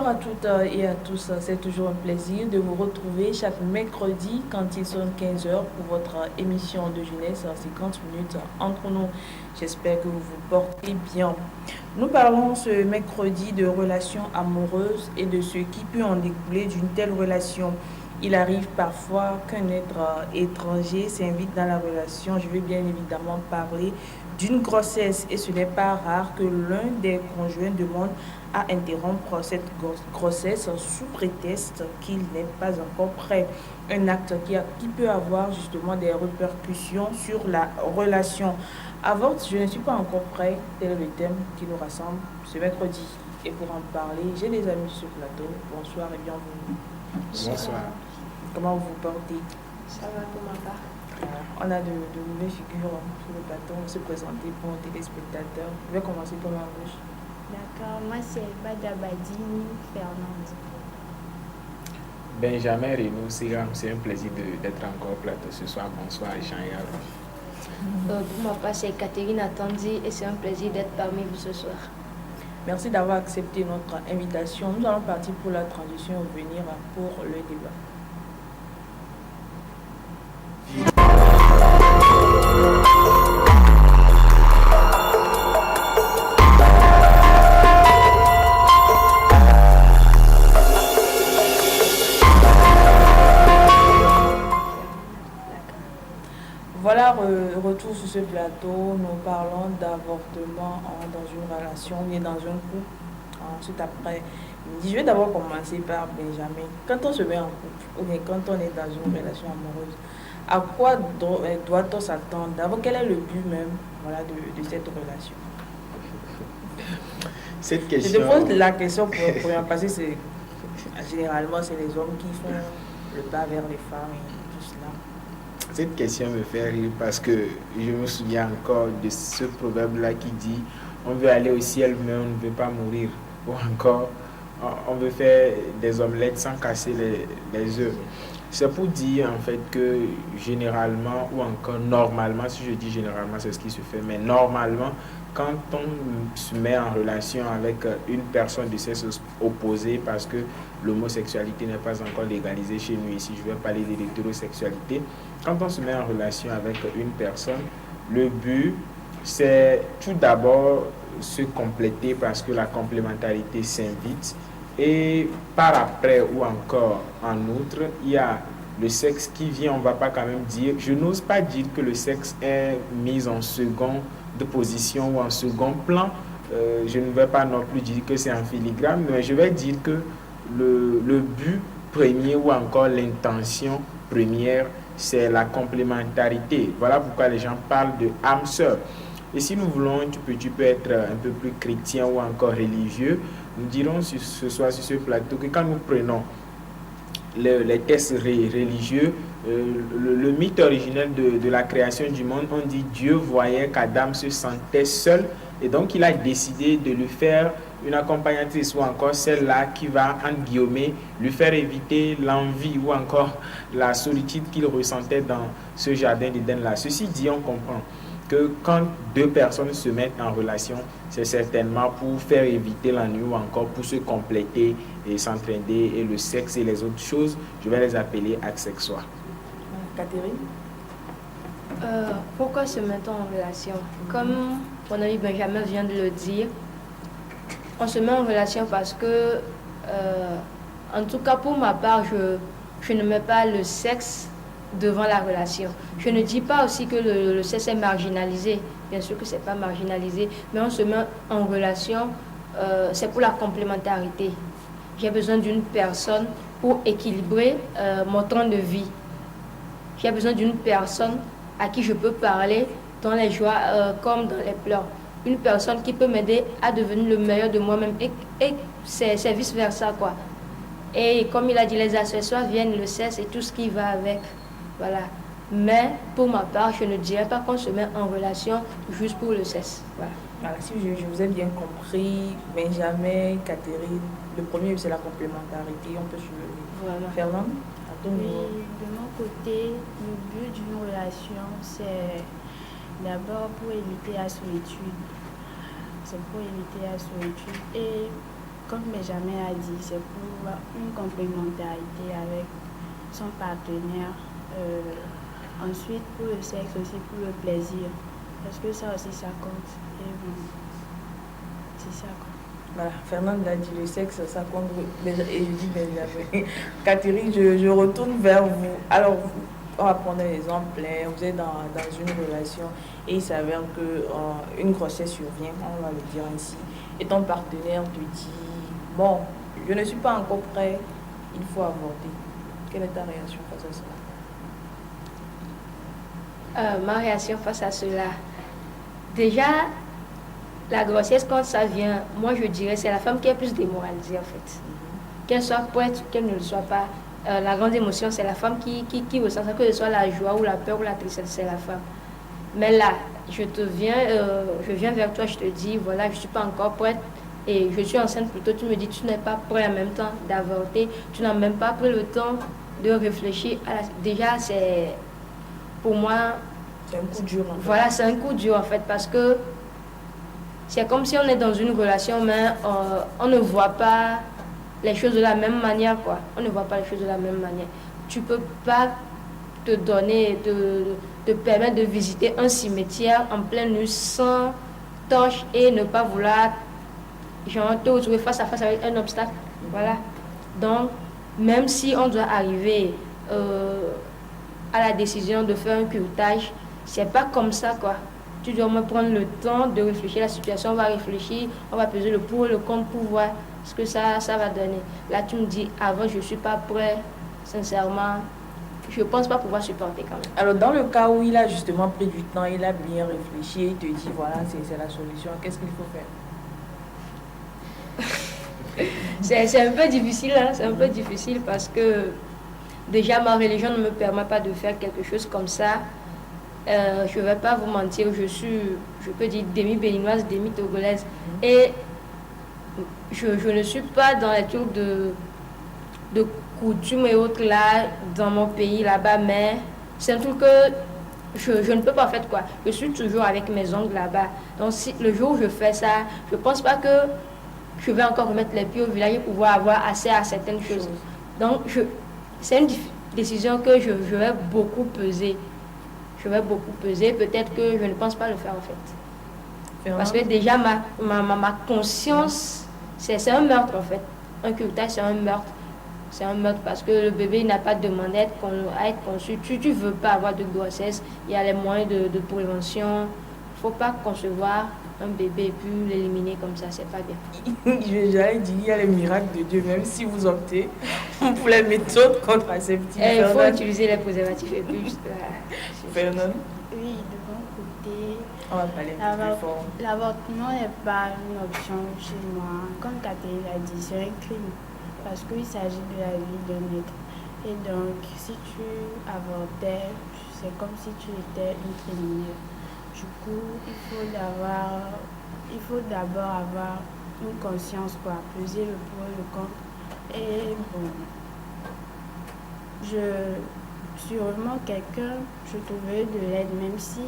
à toutes et à tous, c'est toujours un plaisir de vous retrouver chaque mercredi quand il sonne 15 heures pour votre émission de jeunesse, 50 minutes entre nous. J'espère que vous vous portez bien. Nous parlons ce mercredi de relations amoureuses et de ce qui peut en découler d'une telle relation. Il arrive parfois qu'un être étranger s'invite dans la relation. Je vais bien évidemment parler d'une grossesse et ce n'est pas rare que l'un des conjoints demande à interrompre cette grossesse sous prétexte qu'il n'est pas encore prêt. Un acte qui peut avoir justement des répercussions sur la relation. Avorte, je ne suis pas encore prêt. Tel est le thème qui nous rassemble ce mercredi. Et pour en parler, j'ai des amis sur le plateau. Bonsoir et bienvenue. Bonsoir. Comment vous vous portez? Ça va pour ma part. On a de nouvelles figures sur le plateau. On va se présenter pour nos téléspectateurs. Je vais commencer par ma gauche. D'accord, moi c'est Badabadini Fernande. Benjamin Renaud, c'est un plaisir d'être encore au plateau ce soir. Bonsoir Jean-Yann. Pour ma part c'est Catherine Atandi et c'est un plaisir d'être parmi vous ce soir. Merci d'avoir accepté notre invitation. Nous allons partir pour la transition et venir pour le débat. Voilà, retour sur ce plateau, nous parlons d'avortement dans une relation ou dans un couple. Ensuite, après, je vais d'abord commencer par Benjamin. Quand on se met en couple ou bien quand on est dans une relation amoureuse, à quoi doit-on s'attendre? D'abord, quel est le but même de cette relation? Cette question... Je te pose la question pour parce que généralement, c'est les hommes qui font le pas vers les femmes et tout cela. Cette question me fait rire parce que je me souviens encore de ce proverbe-là qui dit on veut aller au ciel mais on ne veut pas mourir. Ou encore, on veut faire des omelettes sans casser les œufs. C'est pour dire en fait que généralement ou encore normalement, si je dis généralement c'est ce qui se fait, mais normalement quand on se met en relation avec une personne de sexe opposé, parce que l'homosexualité n'est pas encore légalisée chez nous ici, je vais parler de l'hétérosexualité, quand on se met en relation avec une personne, le but c'est tout d'abord se compléter parce que la complémentarité s'invite. Et par après ou encore en outre, il y a le sexe qui vient, on ne va pas quand même dire, je n'ose pas dire que le sexe est mis en seconde position ou en second plan. Je ne vais pas non plus dire que c'est en filigrane, mais je vais dire que le but premier ou encore l'intention première, c'est la complémentarité. Voilà pourquoi les gens parlent de âme sœur. Et si nous voulons, tu peux être un peu plus chrétien ou encore religieux, nous dirons ce soir sur ce plateau que quand nous prenons les textes religieux, le mythe originel de la création du monde, on dit Dieu voyait qu'Adam se sentait seul et donc il a décidé de lui faire une accompagnatrice ou encore celle-là qui va, entre guillemets, lui faire éviter l'envie ou encore la solitude qu'il ressentait dans ce jardin d'Éden-là. Ceci dit, on comprend que quand deux personnes se mettent en relation, c'est certainement pour faire éviter l'ennui ou encore pour se compléter et s'entraider. Et le sexe et les autres choses, je vais les appeler actes sexuels. Catherine? Pourquoi se mettre en relation? Comme mon ami Benjamin vient de le dire, on se met en relation parce que, en tout cas pour ma part, je ne mets pas le sexe devant la relation. Je ne dis pas aussi que le sexe est marginalisé. Bien sûr que ce n'est pas marginalisé, mais on se met en relation, c'est pour la complémentarité. J'ai besoin d'une personne pour équilibrer mon temps de vie. J'ai besoin d'une personne à qui je peux parler dans les joies comme dans les pleurs. Une personne qui peut m'aider à devenir le meilleur de moi-même et c'est vice-versa, quoi. Et comme il a dit, les accessoires viennent, le sexe et tout ce qui va avec. Voilà. Mais pour ma part, je ne dirais pas qu'on se met en relation juste pour le sexe. Voilà. Voilà, si je vous ai bien compris, Benjamin, Catherine, le premier c'est la complémentarité, on peut se le Voilà. Fernande, à ton Oui, niveau. de mon côté, le but d'une relation, c'est d'abord pour éviter la solitude. C'est pour éviter la solitude. Et comme Benjamin a dit, c'est pour une complémentarité avec son partenaire. Ensuite, pour le sexe aussi, pour le plaisir. Parce que ça aussi, ça compte. Et bon, c'est ça quoi. Voilà, Fernande a dit le sexe, ça compte. Et je dis Benjamin. Catherine, je retourne vers vous. Alors, on va prendre un exemple. Vous êtes dans une relation et il s'avère qu'une grossesse survient, on va le dire ainsi. Et ton partenaire te dit, bon, je ne suis pas encore prêt, il faut avorter. Quelle est ta réaction face à cela? Ma réaction face à cela, déjà, la grossesse, quand ça vient, moi je dirais c'est la femme qui est plus démoralisée en fait. Qu'elle soit prête ou qu'elle ne le soit pas, la grande émotion, c'est la femme qui ressent ça, que ce soit la joie ou la peur ou la tristesse, c'est la femme. Mais là, je viens vers toi, je te dis, voilà, je ne suis pas encore prête et je suis enceinte plutôt. Tu me dis, tu n'es pas prêt en même temps d'avorter, tu n'as même pas pris le temps de réfléchir. Déjà, c'est pour moi... C'est un coup dur en fait. Voilà, c'est un coup dur en fait parce que c'est comme si on est dans une relation, mais on ne voit pas les choses de la même manière, quoi. On ne voit pas les choses de la même manière. Tu peux pas te donner, te permettre de visiter un cimetière en pleine nuit sans torche et ne pas vouloir te retrouver face à face avec un obstacle. Voilà. Donc, même si on doit arriver à la décision de faire un curetage, c'est pas comme ça, quoi. Tu dois me prendre le temps de réfléchir à la situation, on va réfléchir, on va peser le pour et le contre pour voir ce que ça va donner. Là, tu me dis, avant, je ne suis pas prêt, sincèrement, je ne pense pas pouvoir supporter quand même. Alors, dans le cas où il a justement pris du temps, il a bien réfléchi, il te dit, voilà, c'est la solution, qu'est-ce qu'il faut faire? C'est un peu difficile, hein? C'est un peu difficile parce que déjà, ma religion ne me permet pas de faire quelque chose comme ça. Je ne vais pas vous mentir, je peux dire demi-béninoise, demi-togolaise. Et je ne suis pas dans les trucs de coutumes et autres là, dans mon pays là-bas, mais c'est un truc que je ne peux pas faire quoi. Je suis toujours avec mes ongles là-bas. Donc si, le jour où je fais ça, je ne pense pas que je vais encore remettre les pieds au village et pouvoir avoir accès à certaines choses. Donc c'est une décision que je vais beaucoup peser. Je vais beaucoup peser, peut-être que je ne pense pas le faire en fait. Parce que déjà ma conscience, c'est un meurtre en fait. Un curetage, c'est un meurtre. C'est un meurtre parce que le bébé n'a pas demandé à être conçu. Tu ne veux pas avoir de grossesse, il y a les moyens de prévention. Il ne faut pas concevoir un bébé et puis l'éliminer comme ça, c'est pas bien. J'allais dire, il y a les miracles de Dieu, même si vous optez pour les méthodes contraceptives. Il faut utiliser les préservatifs et puis juste Fernande? Oui, de mon côté, on va parler un peu plus fort. L'avortement n'est pas une option chez moi. Comme Catherine l'a dit, c'est un crime parce qu'il s'agit de la vie d'un être. Et donc, si tu avortais, c'est comme si tu étais une criminelle. Du coup, il faut d'abord avoir une conscience pour peser le pour et le contre. Et bon, sûrement quelqu'un, je trouvais de l'aide, même si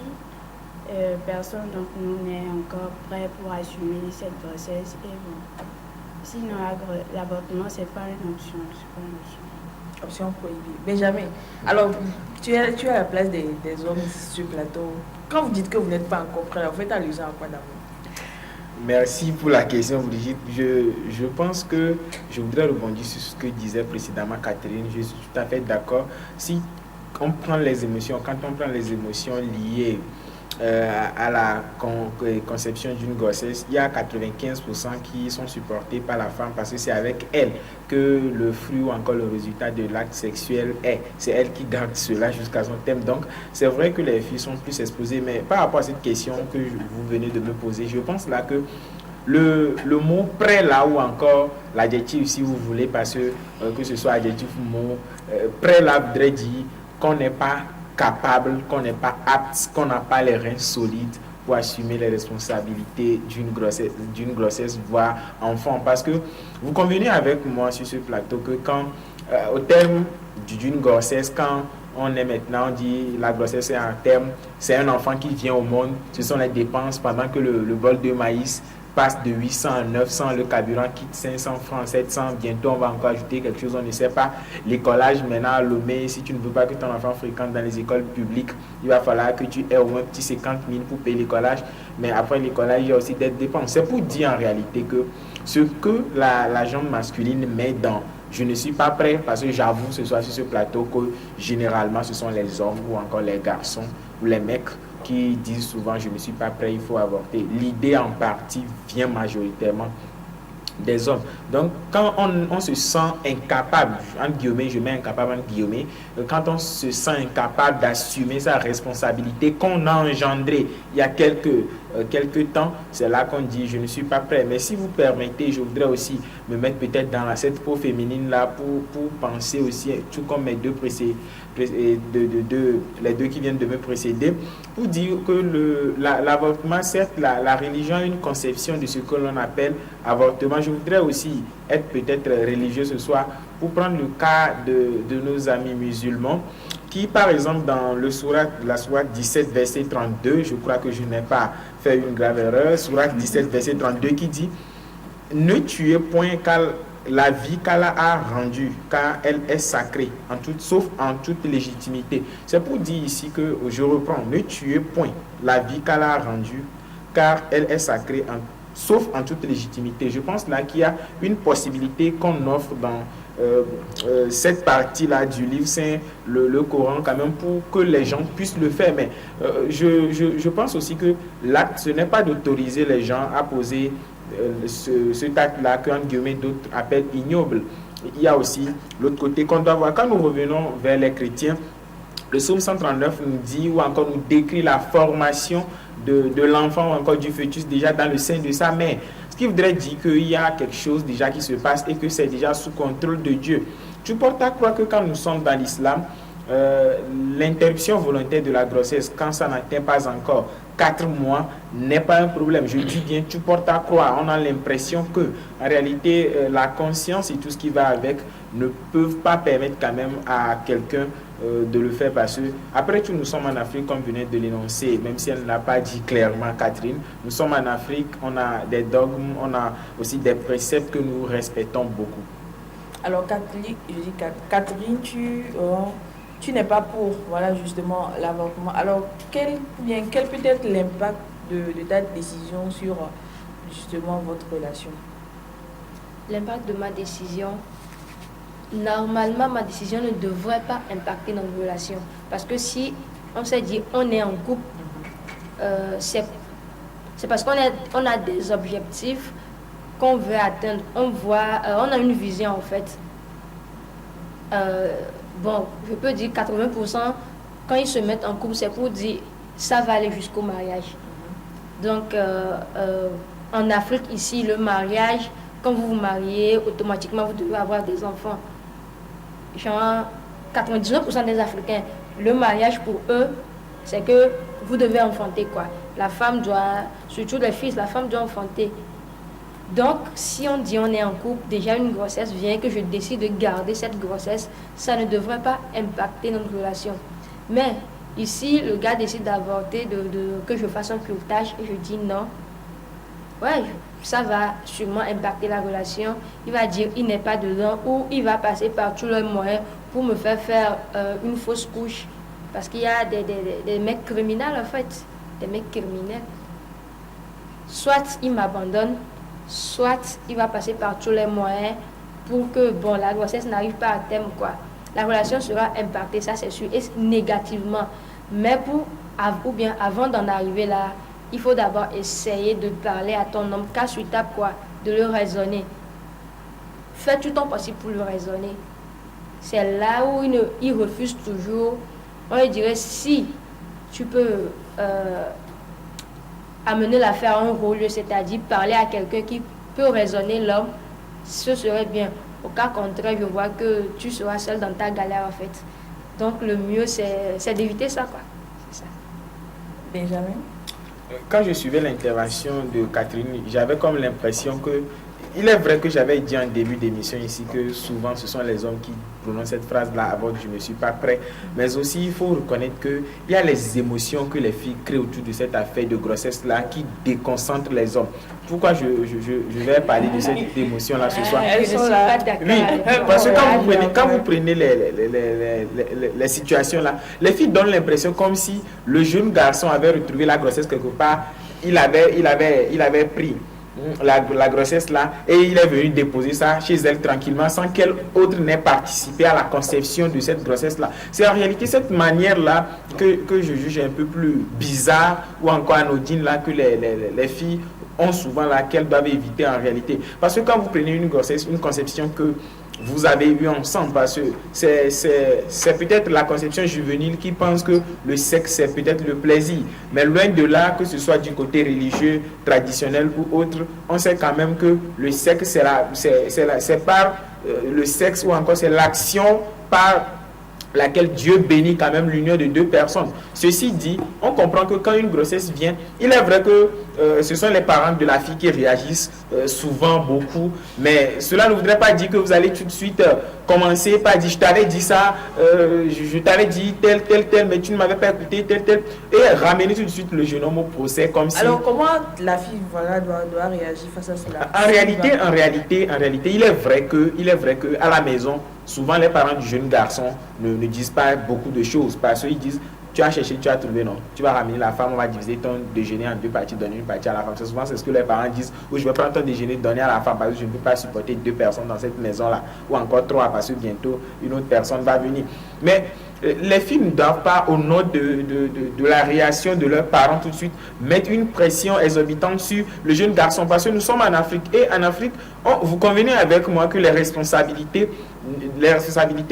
personne d'entre nous n'est encore prêt pour assumer cette grossesse. Et bon, sinon l'avortement, c'est pas une option. Option prohibée. Benjamin, alors tu es à la place des hommes sur le plateau. Quand vous dites que vous n'êtes pas encore prêt, vous faites allusion à quoi d'abord? Merci pour la question, Brigitte. Je pense que je voudrais rebondir sur ce que disait précédemment Catherine. Je suis tout à fait d'accord. Si on prend les émotions, quand on prend les émotions liées à la conception d'une grossesse, il y a 95% qui sont supportés par la femme parce que c'est avec elle que le fruit ou encore le résultat de l'acte sexuel est. C'est elle qui garde cela jusqu'à son terme. Donc, c'est vrai que les filles sont plus exposées, mais par rapport à cette question que vous venez de me poser, je pense là que le mot prêt là ou encore l'adjectif si vous voulez, parce que ce soit adjectif ou mot, prêt là voudrait dire qu'on n'est pas capable, qu'on n'est pas apte, qu'on n'a pas les reins solides pour assumer les responsabilités d'une grossesse, voire enfant. Parce que vous convenez avec moi sur ce plateau que quand, au terme d'une grossesse, quand on est maintenant, on dit la grossesse est un terme, c'est un enfant qui vient au monde, ce sont les dépenses pendant que le bol de maïs passe de 800 à 900, le carburant quitte 500 francs, 700, bientôt on va encore ajouter quelque chose, on ne sait pas. L'écolage maintenant à Lomé, si tu ne veux pas que ton enfant fréquente dans les écoles publiques, il va falloir que tu aies au moins petit 50 000 pour payer l'écolage. Mais après l'écolage, il y a aussi des dépenses. C'est pour dire en réalité que ce que la jambe masculine met dans je ne suis pas prêt, parce que j'avoue ce soir sur ce plateau que généralement ce sont les hommes ou encore les garçons ou les mecs qui disent souvent je ne suis pas prêt, il faut avorter. L'idée en partie vient majoritairement des hommes. Donc, quand on se sent incapable, entre guillemets, je mets incapable entre guillemets, quand on se sent incapable d'assumer sa responsabilité qu'on a engendrée il y a quelques temps, c'est là qu'on dit je ne suis pas prêt. Mais si vous permettez, je voudrais aussi me mettre peut-être dans cette peau féminine-là pour penser aussi, tout comme mes deux précédents, les deux qui viennent de me précéder, pour dire que l'avortement, certes, la religion a une conception de ce que l'on appelle avortement. Je voudrais aussi être peut-être religieux ce soir pour prendre le cas de nos amis musulmans qui, par exemple, dans la sourate 17, verset 32, je crois que je n'ai pas fait une grave erreur, sourate 17, verset 32, qui dit « Ne tuez point car la vie qu'Allah a rendue, car elle est sacrée, sauf en toute légitimité. » C'est pour dire ici que, je reprends, ne tuez point la vie qu'Allah a rendue, car elle est sacrée, sauf en toute légitimité. Je pense là qu'il y a une possibilité qu'on offre dans cette partie-là du livre, c'est le Coran quand même, pour que les gens puissent le faire. Mais je pense aussi que l'acte, ce n'est pas d'autoriser les gens à poser cet acte-là qu'en guillemets d'autres appellent ignoble. Il y a aussi l'autre côté qu'on doit voir. Quand nous revenons vers les chrétiens, le psaume 139 nous dit ou encore nous décrit la formation de l'enfant ou encore du fœtus déjà dans le sein de sa mère. Ce qui voudrait dire qu'il y a quelque chose déjà qui se passe et que c'est déjà sous contrôle de Dieu. Tu portes à croire que quand nous sommes dans l'islam, l'interruption volontaire de la grossesse, quand ça n'atteint pas encore 4 mois, n'est pas un problème. Je dis bien, tu portes à croire. On a l'impression que, en réalité, la conscience et tout ce qui va avec ne peuvent pas permettre quand même à quelqu'un de le faire, parce que après tout, nous sommes en Afrique, comme venait de l'énoncer, même si elle ne l'a pas dit clairement, Catherine, nous sommes en Afrique, on a des dogmes, on a aussi des préceptes que nous respectons beaucoup. Alors Catherine, tu n'es pas pour, voilà, justement l'avortement. Alors quel peut être l'impact de ta décision sur justement votre relation? L'impact de ma décision, normalement ma décision ne devrait pas impacter notre relation, parce que si on s'est dit on est en couple, c'est parce qu'on a des objectifs qu'on veut atteindre, on a une vision en fait. Bon, je peux dire 80%, quand ils se mettent en couple, c'est pour dire ça va aller jusqu'au mariage. Donc en Afrique ici, le mariage, quand vous vous mariez, automatiquement vous devez avoir des enfants. Genre 99% des Africains, le mariage pour eux, c'est que vous devez enfanter quoi. La femme doit, surtout les fils, la femme doit enfanter. Donc, si on dit on est en couple, déjà une grossesse vient, que je décide de garder cette grossesse, ça ne devrait pas impacter notre relation. Mais ici, le gars décide d'avorter, que je fasse un curetage, et je dis non. Ouais, ça va sûrement impacter la relation. Il va dire il n'est pas dedans, ou il va passer par tous les moyens pour me faire une fausse couche. Parce qu'il y a des mecs criminels en fait, des mecs criminels. Soit il m'abandonne, soit il va passer par tous les moyens pour que la grossesse n'arrive pas à terme quoi. La relation sera impactée, ça c'est sûr, et négativement. Mais avant d'en arriver là, il faut d'abord essayer de parler à ton homme, cas sur table quoi, de le raisonner. Fais tout ton possible pour le raisonner. C'est là où il refuse toujours. On lui dirait, si tu peux amener l'affaire à un rôle, c'est-à-dire parler à quelqu'un qui peut raisonner l'homme, ce serait bien. Au cas contraire, je vois que tu seras seul dans ta galère en fait. Donc le mieux, c'est d'éviter ça quoi. C'est ça. Benjamin? Quand je suivais l'intervention de Catherine, j'avais comme l'impression que il est vrai que j'avais dit en début d'émission ici que souvent ce sont les hommes qui prononcent cette phrase-là avant que je ne suis pas prêt. Mais aussi, il faut reconnaître qu'il y a les émotions que les filles créent autour de cette affaire de grossesse-là qui déconcentrent les hommes. Pourquoi je vais parler de cette émotion-là ce soir? Je ne suis pas d'accord. Oui, avec parce que toi. quand vous prenez les situations-là, les filles donnent l'impression comme si le jeune garçon avait retrouvé la grossesse quelque part, il avait pris la grossesse là et il est venu déposer ça chez elle tranquillement sans qu'elle autre n'ait participé à la conception de cette grossesse là. C'est en réalité cette manière là que je juge un peu plus bizarre ou encore anodine là que les filles ont souvent là qu'elles doivent éviter en réalité. Parce que quand vous prenez une grossesse, une conception que vous avez eu ensemble, parce que c'est peut-être la conception juvénile qui pense que le sexe c'est peut-être le plaisir, mais loin de là, que ce soit du côté religieux, traditionnel ou autre, on sait quand même que le sexe c'est par le sexe ou encore c'est l'action par laquelle Dieu bénit quand même l'union de deux personnes. Ceci dit, on comprend que quand une grossesse vient, il est vrai que ce sont les parents de la fille qui réagissent souvent beaucoup, mais cela ne voudrait pas dire que vous allez tout de suite commencer par dire je t'avais dit ça, je t'avais dit tel, mais tu ne m'avais pas écouté, tel, et ramener tout de suite le jeune homme au procès comme si... Alors comment la fille doit réagir face à cela? En réalité, il est vrai que à la maison, souvent les parents du jeune garçon ne disent pas beaucoup de choses parce qu'ils disent tu as cherché, tu as trouvé, non. Tu vas ramener la femme, on va diviser ton déjeuner en deux parties, donner une partie à la femme. C'est souvent ce que les parents disent, ou je vais prendre ton déjeuner, donner à la femme parce que je ne peux pas supporter deux personnes dans cette maison-là, ou encore trois parce que bientôt une autre personne va venir. Mais les filles ne doivent pas, au nom de la réaction de leurs parents tout de suite, mettre une pression exorbitante sur le jeune garçon parce que nous sommes en Afrique. Et en Afrique, vous convenez avec moi que les responsabilités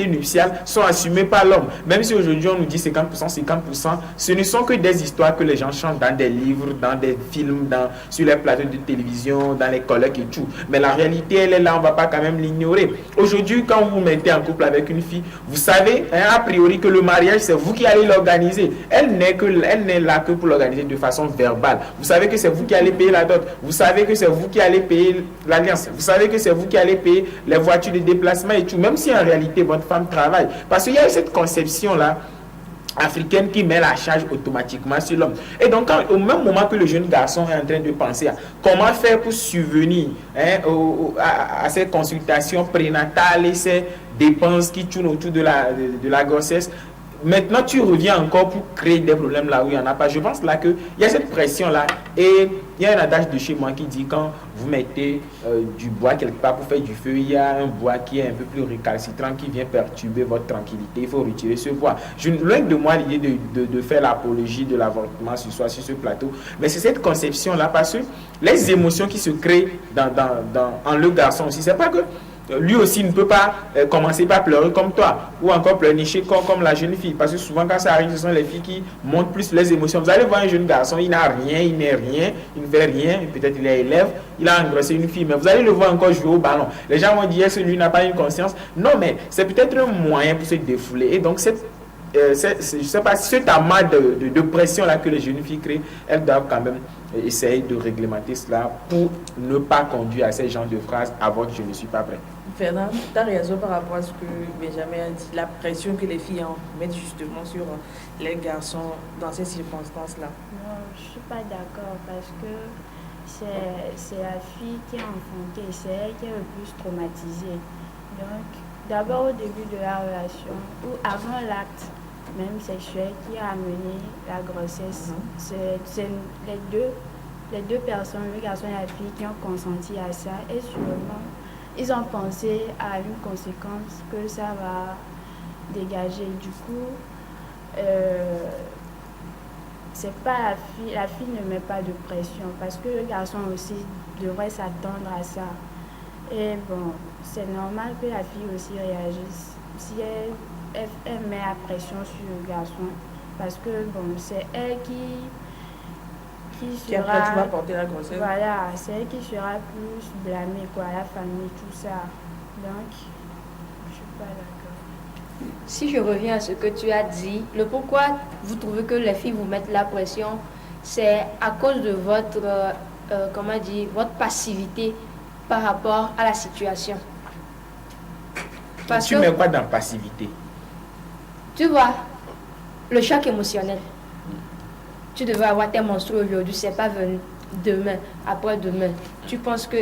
nuptiales sont assumées par l'homme. Même si aujourd'hui on nous dit 50%, ce ne sont que des histoires que les gens chantent dans des livres, dans des films, sur les plateaux de télévision, dans les colloques et tout. Mais la réalité, elle est là, on ne va pas quand même l'ignorer. Aujourd'hui, quand vous vous mettez en couple avec une fille, vous savez, a priori, que le mariage, c'est vous qui allez l'organiser. Elle n'est là que pour l'organiser de façon verbale. Vous savez que c'est vous qui allez payer la dot. Vous savez que c'est vous qui allez payer l'alliance. Vous savez que c'est vous qui allez payer les voitures de déplacement et tout. Même si en réalité, votre femme travaille. Parce qu'il y a cette conception-là africaine qui met la charge automatiquement sur l'homme. Et donc, au même moment que le jeune garçon est en train de penser à comment faire pour subvenir à ces consultations prénatales et ces dépenses qui tournent autour de la grossesse, maintenant tu reviens encore pour créer des problèmes là où il n'y en a pas. Je pense là qu'il y a cette pression là et il y a un adage de chez moi qui dit quand vous mettez du bois quelque part pour faire du feu, il y a un bois qui est un peu plus récalcitrant qui vient perturber votre tranquillité. Il faut retirer ce bois. Loin de moi l'idée de faire l'apologie de l'avortement ce soir sur ce plateau, mais c'est cette conception là parce que les émotions qui se créent en le garçon aussi, c'est pas que lui aussi ne peut pas commencer par pleurer comme toi ou encore pleurnicher comme la jeune fille parce que souvent quand ça arrive ce sont les filles qui montrent plus les émotions. Vous allez voir un jeune garçon, il n'a rien, il n'est rien, il ne fait rien, peut-être il est élève, il a engrossé une fille, mais vous allez le voir encore jouer au ballon. Les gens vont dire est-ce que lui n'a pas une conscience? Non, mais c'est peut-être un moyen pour se défouler. Et donc je sais pas, cet amas de pression là que les jeunes filles créent, elles doivent quand même essayer de réglementer cela pour ne pas conduire à ces genres de phrases avant que je ne suis pas prêt. Fernand, tu as raison par rapport à ce que Benjamin a dit, la pression que les filles mettent justement sur les garçons dans ces circonstances-là. Non, je ne suis pas d'accord parce que c'est la fille qui est enfantée, c'est elle qui est le plus traumatisée. Donc, d'abord au début de la relation ou avant l'acte même sexuel qui a amené la grossesse, c'est les deux personnes, le garçon et la fille, qui ont consenti à ça et sûrement ils ont pensé à une conséquence que ça va dégager. Du coup, c'est pas la fille ne met pas de pression parce que le garçon aussi devrait s'attendre à ça. Et bon, c'est normal que la fille aussi réagisse si elle met la pression sur le garçon parce que bon, c'est elle qui sera... après tu vas porter la grossesse. Voilà, c'est elle qui sera plus blâmée, quoi, la famille, tout ça. Donc, je suis pas d'accord. Si je reviens à ce que tu as dit, le pourquoi vous trouvez que les filles vous mettent la pression, c'est à cause de votre, votre passivité par rapport à la situation. Tu mets quoi dans passivité? Tu vois, le choc émotionnel. Tu devais avoir tes menstrues aujourd'hui, c'est pas venu demain, après-demain. Tu penses que,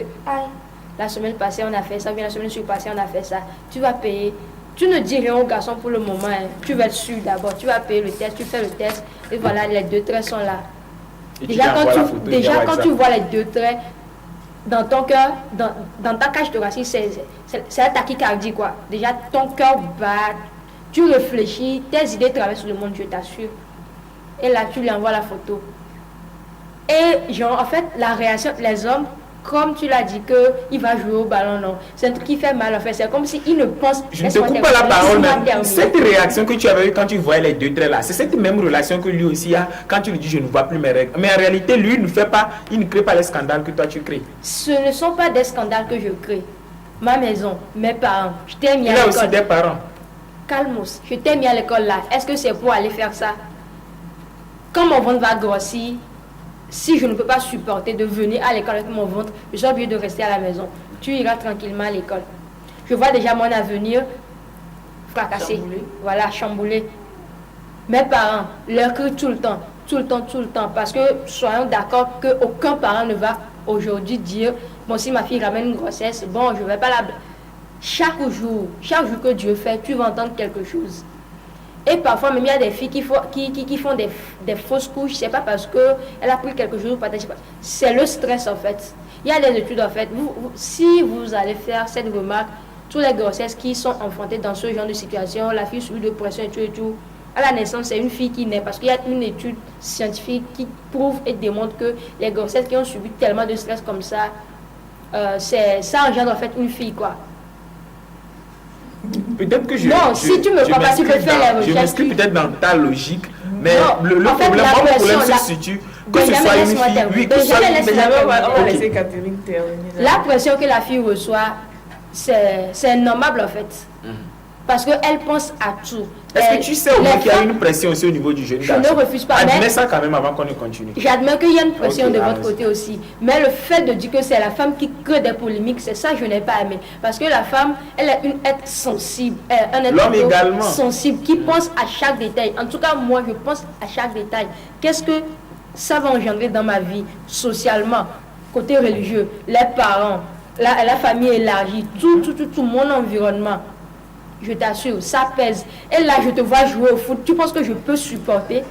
la semaine passée on a fait ça, bien la semaine passée on a fait ça. Tu vas payer. Tu ne dis rien au garçon pour le moment. Tu vas être sûr d'abord. Tu vas payer le test, tu fais le test. Et voilà, les 2 traits sont là. Et déjà, quand tu vois les 2 traits, dans ton cœur, dans ta cage thoracique, c'est la tachycardie, quoi. Déjà, ton cœur bat. Tu réfléchis, tes idées traversent le monde, je t'assure. Et là, tu lui envoies la photo. Et genre, en fait, la réaction, les hommes, comme tu l'as dit qu'il va jouer au ballon, non. C'est un truc qui fait mal, en fait. C'est comme s'il ne pense... Je ne te coupe pas la parole, mais cette réaction que tu avais eue quand tu voyais les 2 traits là, c'est cette même relation que lui aussi a quand tu lui dis je ne vois plus mes règles. Mais en réalité, lui, il ne crée pas les scandales que toi tu crées. Ce ne sont pas des scandales que je crée. Ma maison, mes parents, je t'ai mis à l'école. Il a aussi des parents. Calmos, je t'ai mis à l'école là. Est-ce que c'est pour aller faire ça? Quand mon ventre va grossir, si je ne peux pas supporter de venir à l'école avec mon ventre, je suis obligée de rester à la maison. Tu iras tranquillement à l'école. Je vois déjà mon avenir fracassé. Voilà, chamboulé. Mes parents leur crient tout le temps. Parce que soyons d'accord qu'aucun parent ne va aujourd'hui dire, bon, si ma fille ramène une grossesse, bon, je ne vais pas la... Chaque jour que Dieu fait, tu vas entendre quelque chose. Et parfois, même il y a des filles qui font des fausses couches. C'est pas parce qu'elle a pris quelque chose, c'est le stress en fait. Il y a des études en fait. Si vous allez faire cette remarque, toutes les grossesses qui sont enfantées dans ce genre de situation, la fille subit de pression et tout, à la naissance, c'est une fille qui naît. Parce qu'il y a une étude scientifique qui prouve et démontre que les grossesses qui ont subi tellement de stress comme ça, ça engendre en fait une fille, quoi. Peut-être que si tu me crois pas, tu peux faire la recherche. Je m'inscris peut-être dans ta logique, mais le problème se situe que ce soit une fille, oui, que ce soit une fille. On va laisser Catherine terminer. La pression que la fille reçoit, c'est normal en fait. Parce qu'elle pense à tout. Est-ce que tu sais au moins qu'il y a une pression aussi au niveau du jeune garçon? Je ne refuse pas. Admets ça quand même avant qu'on ne continue. J'admets qu'il y a une pression de votre côté aussi. Mais le fait de dire que c'est la femme qui crée des polémiques, c'est ça que je n'ai pas aimé. Parce que la femme, elle est une être sensible. Un être sensible qui pense à chaque détail. En tout cas, moi, je pense à chaque détail. Qu'est-ce que ça va engendrer dans ma vie, socialement, côté religieux, les parents, la famille élargie, tout mon environnement. Je t'assure, ça pèse. Et là, je te vois jouer au foot. Tu penses que je peux supporter?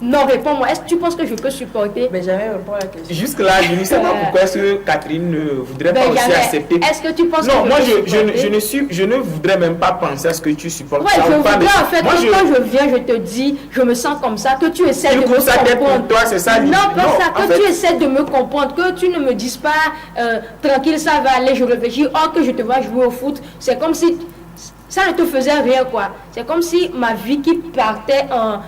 Non, réponds-moi. Est-ce que tu penses que je peux supporter? Mais jamais répondre à la question. Jusque-là, je ne sais pas pourquoi est-ce que Catherine ne voudrait pas aussi accepter. Est-ce que tu penses non, que moi, je ne voudrais même pas penser à ce que tu supportes. Ouais, je voudrais en fait, quand je viens, je te dis, je me sens comme ça, que tu essaies de me comprendre. Toi, c'est ça. Non, pas ça, que tu essaies de me comprendre, que tu ne me dises pas, tranquille, ça va aller, je réfléchis, or que je te vois jouer au foot. C'est comme si... ça ne te faisait rien, quoi. C'est comme si ma vie qui partait en...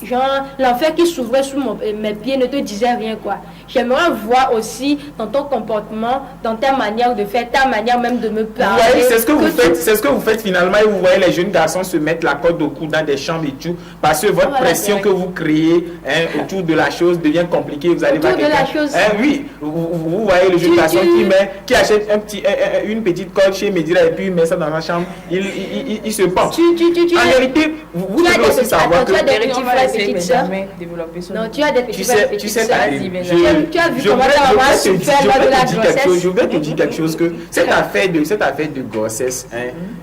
genre, l'enfer qui s'ouvrait sous mes pieds ne te disait rien, quoi. J'aimerais voir aussi dans ton comportement, dans ta manière de faire, ta manière même de me parler. Oui, c'est ce que vous faites. C'est ce que vous faites finalement. Et vous voyez les jeunes garçons se mettre la corde au cou dans des chambres et tout. Parce que votre pression que vous créez autour de la chose devient compliquée. Vous allez autour de la chose. Oui, vous voyez le jeune garçon qui achète une petite corde chez Medira et puis il met ça dans la chambre. Il se pense. En réalité, vous devez aussi savoir que... Tu as des petits frères et petites sœurs. Non, tu as des petits frères et petites sœurs. Tu as vu comment ta maman a souffert lors de la grossesse. Je voudrais te dire quelque chose que cette affaire de grossesse,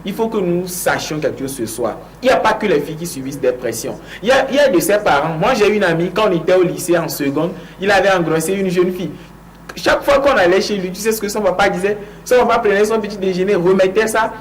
il faut que nous sachions quelque chose ce soir. Il n'y a pas que les filles qui subissent des pressions. Il y a de ses parents. Moi, j'ai une amie, quand on était au lycée en seconde, il avait engrossé une jeune fille. Chaque fois qu'on allait chez lui, tu sais ce que son papa disait? Son papa prenait son petit déjeuner, remettait ça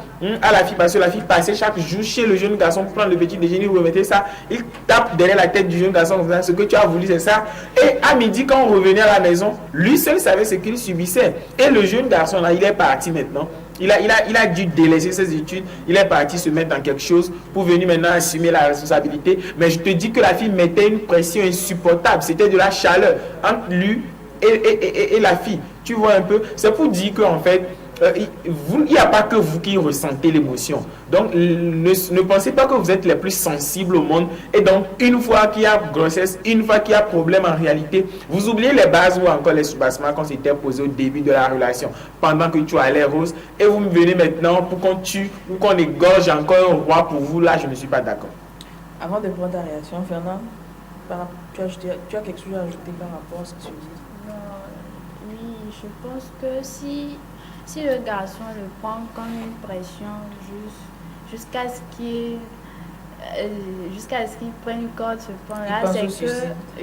à la fille, parce que la fille passait chaque jour chez le jeune garçon pour prendre le petit déjeuner, remettait ça. Il tape derrière la tête du jeune garçon comme ça, ce que tu as voulu, c'est ça. Et à midi, quand on revenait à la maison, lui seul savait ce qu'il subissait. Et le jeune garçon là, il est parti maintenant. Il a dû délaisser ses études, il est parti se mettre dans quelque chose pour venir maintenant assumer la responsabilité. Mais je te dis que la fille mettait une pression insupportable, c'était de la chaleur entre lui et la fille. Tu vois un peu, c'est pour dire qu'en fait, il n'y a pas que vous qui ressentez l'émotion. Donc, ne pensez pas que vous êtes les plus sensibles au monde. Et donc, une fois qu'il y a grossesse, une fois qu'il y a problème en réalité, vous oubliez les bases ou encore les soubassements qu'on s'était posés au début de la relation, pendant que tu as l'air rose. Et vous me venez maintenant pour qu'on tue ou qu'on égorge encore un roi pour vous. Là, je ne suis pas d'accord. Avant de prendre ta réaction, Fernand, tu as quelque chose à ajouter par rapport à ce que tu dis? Oui, je pense que si le garçon le prend comme une pression jusqu'à ce qu'il prenne corps de ce point-là, c'est que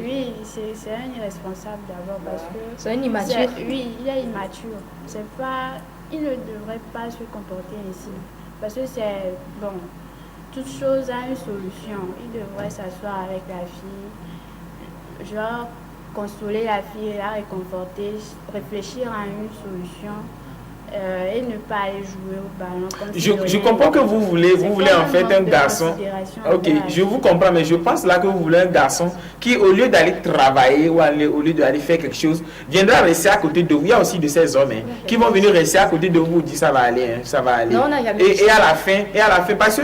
oui, c'est un irresponsable d'abord parce que c'est un immature. Oui, il est immature. Il ne devrait pas se comporter ainsi parce que c'est bon. Toute chose a une solution. Il devrait s'asseoir avec la fille, genre consoler la fille, la réconforter, réfléchir à une solution et ne pas aller jouer au ballon. Je comprends que vous voulez en fait un garçon. Ok, je vous comprends, mais je pense là que vous voulez un garçon qui, au lieu d'aller travailler ou au lieu d'aller faire quelque chose, viendra rester à côté de vous. Il y a aussi de ces hommes qui vont venir rester à côté de vous et dire ça va aller, ça va aller. Non, on n'a jamais et à la fin, parce que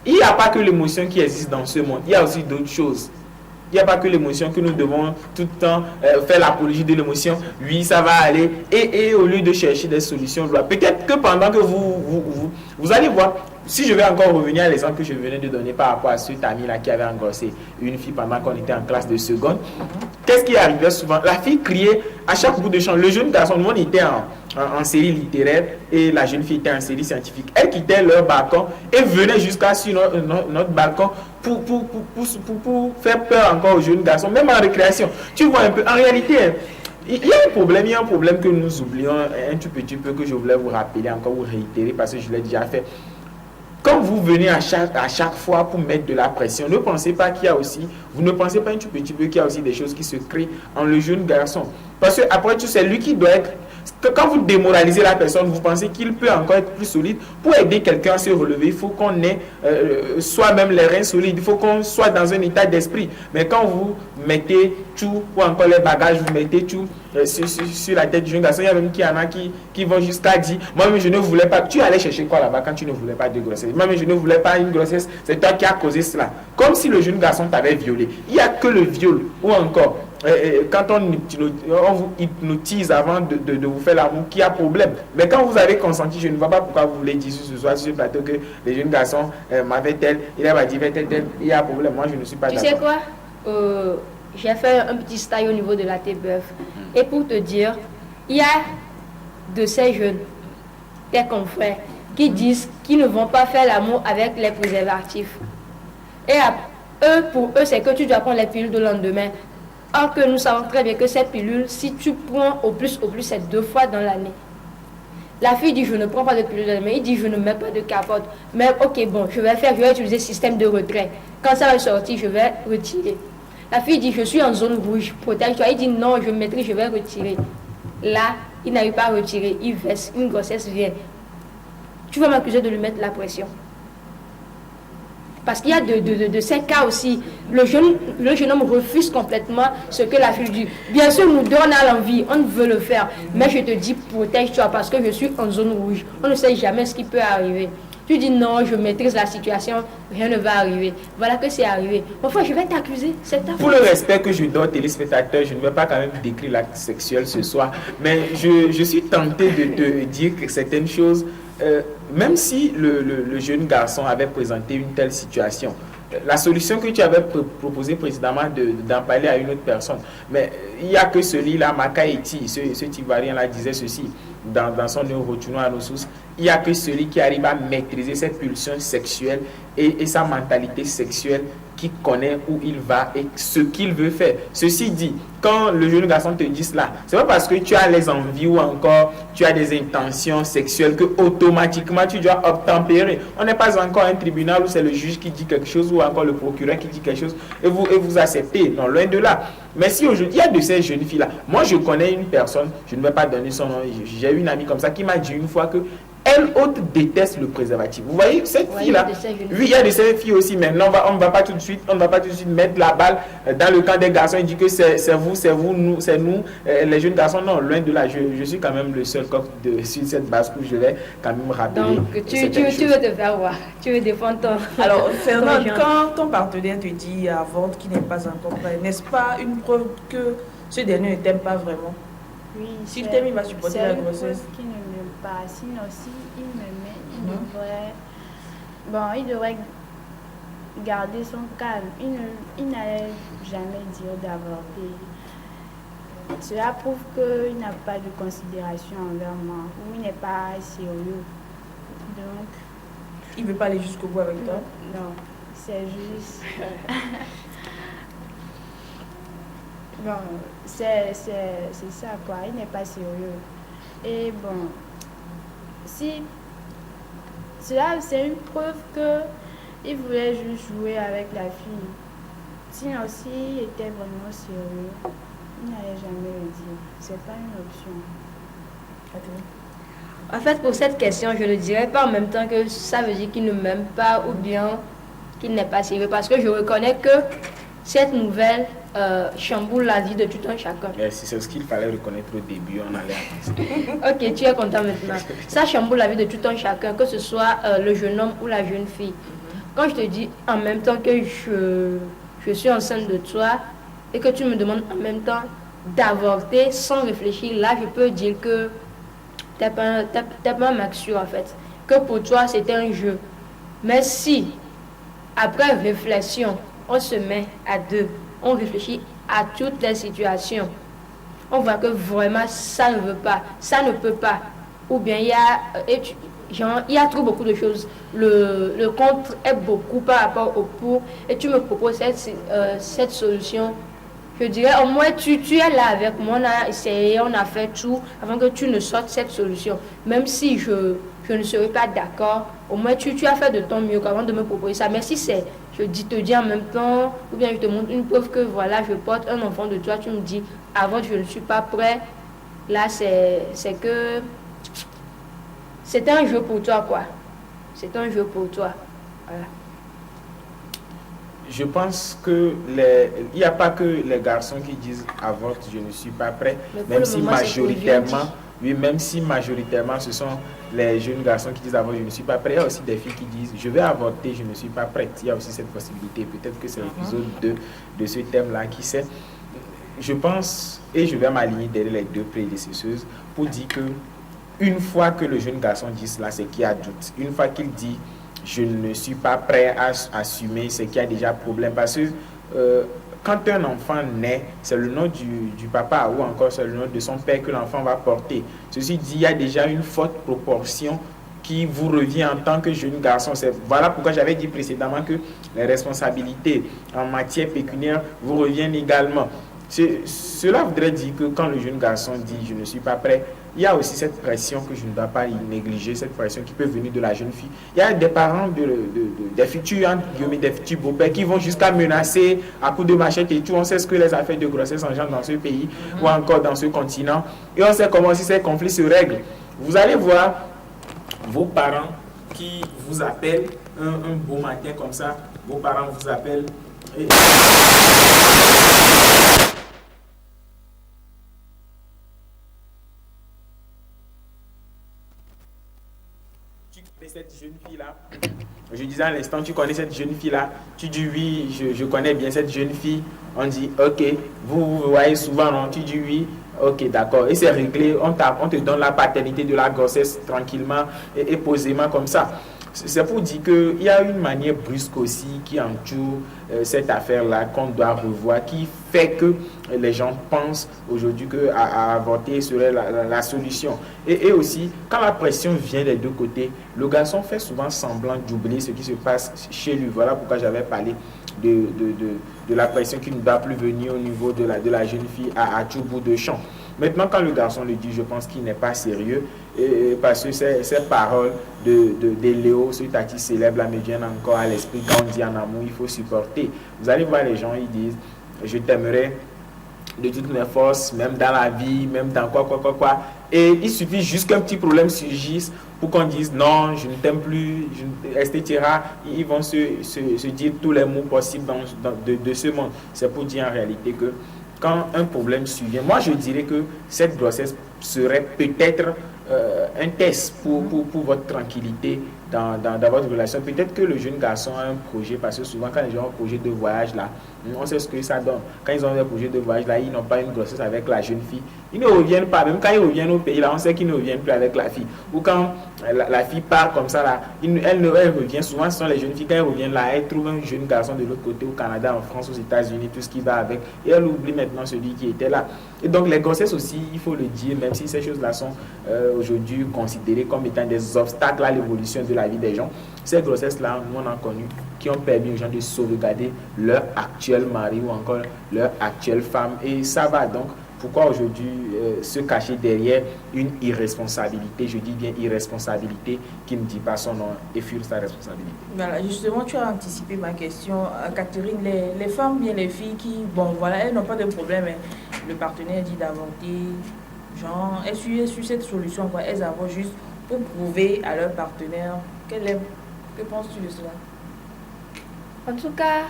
il n'y a pas que l'émotion qui existe dans ce monde, il y a aussi d'autres choses. Il n'y a pas que l'émotion que nous devons tout le temps faire l'apologie de l'émotion. Oui, ça va aller. Et au lieu de chercher des solutions, peut-être que pendant que vous allez voir, si je vais encore revenir à l'exemple que je venais de donner par rapport à cet ami-là qui avait engrossé une fille pendant qu'on était en classe de seconde, qu'est-ce qui arrivait souvent? La fille criait à chaque bout de champ. Le jeune garçon, nous on était en série littéraire et la jeune fille était en série scientifique. Elle quittait leur balcon et venait jusqu'à sur notre balcon pour faire peur encore aux jeunes garçons, même en récréation. Tu vois un peu, en réalité, il y a un problème que nous oublions un tout petit peu, que je voulais vous rappeler encore, vous réitérer parce que je l'ai déjà fait. Quand vous venez à chaque fois pour mettre de la pression, ne pensez pas qu'il y a aussi, vous ne pensez pas un tout petit peu qu'il y a aussi des choses qui se créent en le jeune garçon. Parce que après tout, c'est lui qui doit être. Quand vous démoralisez la personne, vous pensez qu'il peut encore être plus solide. Pour aider quelqu'un à se relever, il faut qu'on ait soi-même les reins solides, il faut qu'on soit dans un état d'esprit. Mais quand vous mettez tout, ou encore les bagages, vous mettez tout sur la tête du jeune garçon, il y a même qui en a qui vont jusqu'à dire, moi-même je ne voulais pas, tu allais chercher quoi là-bas quand tu ne voulais pas de grossesse? Moi-même je ne voulais pas une grossesse, c'est toi qui as causé cela. Comme si le jeune garçon t'avait violé. Il n'y a que le viol, ou encore, quand on vous hypnotise avant de vous faire l'amour, qu'il y a problème. Mais quand vous avez consenti, je ne vois pas pourquoi vous voulez dire ce soir sur ce plateau que les jeunes garçons m'avaient tel, il m'a dit tel, il y a problème. Moi je ne suis pas d'accord. Tu sais quoi? J'ai fait un petit stage au niveau de la TBF. Et pour te dire, il y a de ces jeunes, tes confrères, qui disent qu'ils ne vont pas faire l'amour avec les préservatifs. Et pour eux, c'est que tu dois prendre les pilules le lendemain. Or que nous savons très bien que ces pilules, si tu prends au plus, c'est 2 fois dans l'année. La fille dit, je ne prends pas de pilule, mais il dit, je ne mets pas de capote. Mais ok, bon, je vais utiliser le système de retrait. Quand ça va sortir, je vais retirer. La fille dit, je suis en zone rouge, protège-toi. Il dit, non, je maîtrise, je vais retirer. Là, il n'arrive pas à retirer, il verse, une grossesse vient. Tu vas m'accuser de lui mettre la pression. Parce qu'il y a de ces cas aussi. Le jeune homme refuse complètement ce que la fille dit. Bien sûr, nous donne à l'envie, on veut le faire. Mais je te dis, protège-toi parce que je suis en zone rouge. On ne sait jamais ce qui peut arriver. Tu dis non, je maîtrise la situation, rien ne va arriver. Voilà que c'est arrivé. Parfois, je vais t'accuser. C'est ta faute. Pour le respect que je donne aux téléspectateurs, je ne vais pas quand même décrire l'acte sexuel ce soir. Mais je suis tenté de te dire que certaines choses. Même si le jeune garçon avait présenté une telle situation, la solution que tu avais proposée précédemment d'en parler à une autre personne, mais il n'y a que celui-là, Makaïti, ce Ivoirien-là disait ceci dans son retournant à nos sources, il n'y a que celui qui arrive à maîtriser cette pulsion sexuelle et sa mentalité sexuelle qui connaît où il va et ce qu'il veut faire. Ceci dit, quand le jeune garçon te dit cela, c'est pas parce que tu as les envies ou encore tu as des intentions sexuelles que automatiquement tu dois obtempérer. On n'est pas encore un tribunal où c'est le juge qui dit quelque chose ou encore le procureur qui dit quelque chose et vous acceptez. Non, loin de là. Mais si aujourd'hui, il y a de ces jeunes filles-là. Moi, je connais une personne, je ne vais pas donner son nom, j'ai eu une amie comme ça qui m'a dit une fois que elle autre déteste le préservatif. Vous voyez cette fille-là, oui, il y a de ces filles aussi. Maintenant, on ne va pas tout de suite mettre la balle dans le camp des garçons et dire que c'est vous, nous, c'est nous, les jeunes garçons. Non, loin de là, je suis quand même le seul coq sur cette base où je vais quand même rappeler. Donc, tu veux te faire voir, tu veux défendre ton... Alors, Fernand, quand ton partenaire te dit avorte qui n'est pas encore prêt, n'est-ce pas une preuve que ce dernier ne t'aime pas vraiment? Oui, s'il t'aime, il va supporter la grossesse. Qui ne m'aime pas. Sinon, s'il m'aimait, il devrait garder son calme. Il n'allait jamais dire d'avorter. Cela prouve qu'il n'a pas de considération envers moi, ou il n'est pas sérieux. Donc, il ne veut pas aller jusqu'au bout avec toi? Non, c'est juste. Bon, c'est ça quoi, il n'est pas sérieux. Et bon, si cela c'est une preuve que il voulait juste jouer avec la fille. Sinon, s'il était vraiment sérieux, il n'allait jamais le dire. C'est pas une option. En fait, pour cette question, je ne dirais pas en même temps que ça veut dire qu'il ne m'aime pas ou bien qu'il n'est pas sérieux, parce que je reconnais que cette nouvelle chamboule la vie de tout un chacun. Merci, c'est ce qu'il fallait reconnaître au début, on allait avancer. Ok, tu es content maintenant. Ça chamboule la vie de tout un chacun, que ce soit le jeune homme ou la jeune fille. Quand je te dis en même temps que je suis enceinte de toi et que tu me demandes en même temps d'avorter sans réfléchir, là je peux dire que t'as pas un max sûr en fait. Que pour toi c'était un jeu. Mais si, après réflexion, on se met à deux, on réfléchit à toutes les situations, on voit que vraiment ça ne veut pas, ça ne peut pas, ou bien il y a trop beaucoup de choses, le contre est beaucoup par rapport au pour, et tu me proposes cette solution, je dirais au moins tu es là avec moi, on a essayé, on a fait tout avant que tu ne sortes cette solution, même si je ne serai pas d'accord, au moins tu as fait de ton mieux avant de me proposer ça. Mais si je te dis en même temps, ou bien je te montre une preuve que voilà, je porte un enfant de toi, tu me dis avant je ne suis pas prêt, là c'est que c'est un jeu pour toi quoi. C'est un jeu pour toi. Voilà. Je pense que il n'y a pas que les garçons qui disent avorte, je ne suis pas prêt, même si majoritairement ce sont les jeunes garçons qui disent avorte, je ne suis pas prêt. Il y a aussi des filles qui disent je vais avorter, je ne suis pas prête. Il y a aussi cette possibilité. Peut-être que c'est l'épisode 2 de ce thème-là, qui sait. Je pense, et je vais m'aligner derrière les deux prédécesseuses pour dire que une fois que le jeune garçon dit cela, c'est qu'il y a doute. Une fois qu'il dit je ne suis pas prêt à assumer, c'est qu'il y a déjà problème. Parce que quand un enfant naît, c'est le nom du papa ou encore c'est le nom de son père que l'enfant va porter. Ceci dit, il y a déjà une forte proportion qui vous revient en tant que jeune garçon. Voilà pourquoi j'avais dit précédemment que les responsabilités en matière pécuniaire vous reviennent également. Cela voudrait dire que quand le jeune garçon dit je ne suis pas prêt, il y a aussi cette pression que je ne dois pas y négliger, cette pression qui peut venir de la jeune fille. Il y a des parents, des futurs beaux-pères qui vont jusqu'à menacer à coups de machette et tout. On sait ce que les affaires de grossesse engendrent dans ce pays ou encore dans ce continent. Et on sait comment si ces conflits se règlent. Vous allez voir vos parents qui vous appellent un beau matin comme ça. Vos parents vous appellent. Cette jeune fille-là, je disais à l'instant, tu connais cette jeune fille-là, tu dis oui, je connais bien cette jeune fille, on dit ok, vous voyez souvent, non, tu dis oui, ok, d'accord, et c'est réglé, on te donne la paternité de la grossesse tranquillement et posément comme ça. C'est pour dire qu'il y a une manière brusque aussi qui entoure cette affaire-là qu'on doit revoir, qui fait que les gens pensent aujourd'hui qu'à avorter serait la solution. Et aussi, quand la pression vient des deux côtés, le garçon fait souvent semblant d'oublier ce qui se passe chez lui. Voilà pourquoi j'avais parlé de la pression qui ne doit plus venir au niveau de la jeune fille à tout bout de champ. Maintenant, quand le garçon le dit, je pense qu'il n'est pas sérieux, parce que ces paroles de Léo, ce tati célèbre, là, me viennent encore à l'esprit. Quand on dit en amour, il faut supporter. Vous allez voir les gens, ils disent, je t'aimerais de toutes mes forces, même dans la vie, même dans quoi. Et il suffit juste qu'un petit problème surgisse pour qu'on dise non, je ne t'aime plus, etc. Ils vont se dire tous les mots possibles de ce monde. C'est pour dire en réalité que quand un problème survient, moi je dirais que cette grossesse serait peut-être un test pour votre tranquillité dans votre relation. Peut-être que le jeune garçon a un projet, parce que souvent quand les gens ont un projet de voyage là, on sait ce que ça donne. Quand ils ont un projet de voyage là, ils n'ont pas une grossesse avec la jeune fille. Ils ne reviennent pas, même quand ils reviennent au pays là, on sait qu'ils ne reviennent plus avec la fille. Ou quand la fille part comme ça là, elle revient, souvent ce sont les jeunes filles, quand elles reviennent là, elles trouvent un jeune garçon de l'autre côté, au Canada, en France, aux États-Unis, tout ce qui va avec, et elles oublient maintenant celui qui était là. Et donc les grossesses aussi, il faut le dire, même si ces choses là sont aujourd'hui considérées comme étant des obstacles à l'évolution de la vie des gens, ces grossesses là, nous on a connu, qui ont permis aux gens de sauvegarder leur actuel mari ou encore leur actuelle femme, et ça va. Donc pourquoi aujourd'hui se cacher derrière une irresponsabilité, je dis bien irresponsabilité, qui ne dit pas son nom et fuir sa responsabilité. Voilà, justement, tu as anticipé ma question, Catherine. Les femmes, bien les filles qui, bon voilà, elles n'ont pas de problème, hein. Le partenaire dit d'avorter, genre, elles suivent cette solution, quoi. Elles avortent juste pour prouver à leur partenaire qu'elles aiment. Que penses-tu de cela? En tout cas,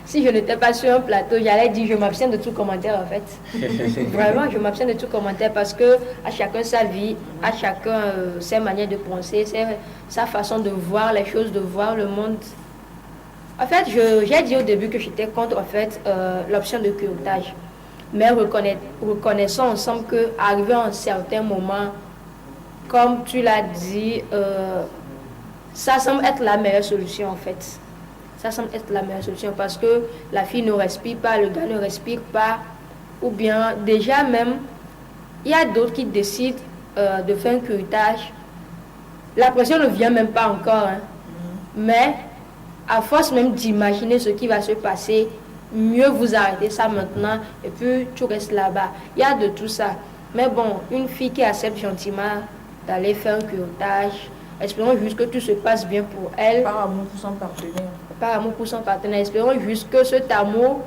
si je n'étais pas sur un plateau, j'allais dire je m'abstiens de tout commentaire en fait. Vraiment, je m'abstiens de tout commentaire parce que à chacun sa vie, à chacun ses manières de penser, sa façon de voir les choses, de voir le monde. En fait, j'ai dit au début que j'étais contre en fait l'option de curetage. Mais reconnaissons ensemble qu'arrivé à un certain moment, comme tu l'as dit, ça semble être la meilleure solution en fait. Ça semble être la meilleure solution parce que la fille ne respire pas, le gars ne respire pas. Ou bien, déjà même, il y a d'autres qui décident de faire un curetage. La pression ne vient même pas encore. Hein. Mais, à force même d'imaginer ce qui va se passer, mieux vous arrêtez ça maintenant et puis tu restes là-bas. Il y a de tout ça. Mais bon, une fille qui accepte gentiment d'aller faire un curetage, espérons juste que tout se passe bien pour elle. Par amour pour son partenaire. Par amour pour son partenaire. Espérons juste que cet amour,